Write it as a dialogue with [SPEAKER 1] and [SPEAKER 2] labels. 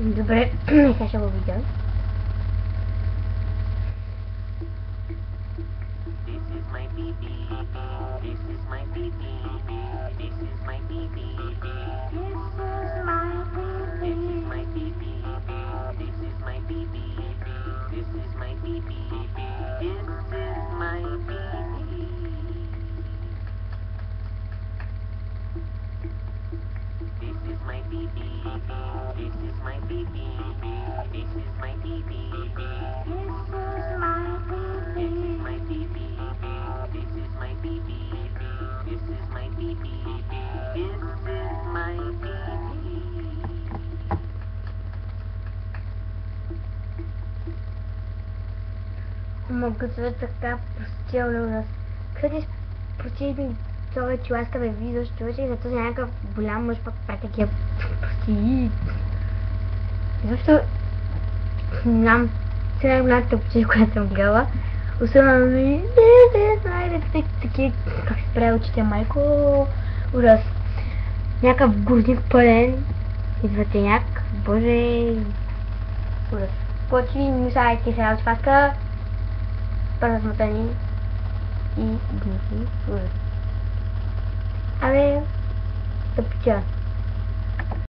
[SPEAKER 1] Добре, сега ще го видя. Могат да така простил нас. Къде прости ми това, че аз ме виждаш, човече, и зато някакъв голям мъж пък прави такива прости. Защо? Не знам, c'est най-голямата тъпче, която съм гледала. Особено ми, знаете, такива, как се прави очите, майко, ужас. Някакъв гурник пълен, извътеняк, боже, ужас. Почви, мисляйте сега от фаска, размотани и гнити, ужас. Абе, тъпче.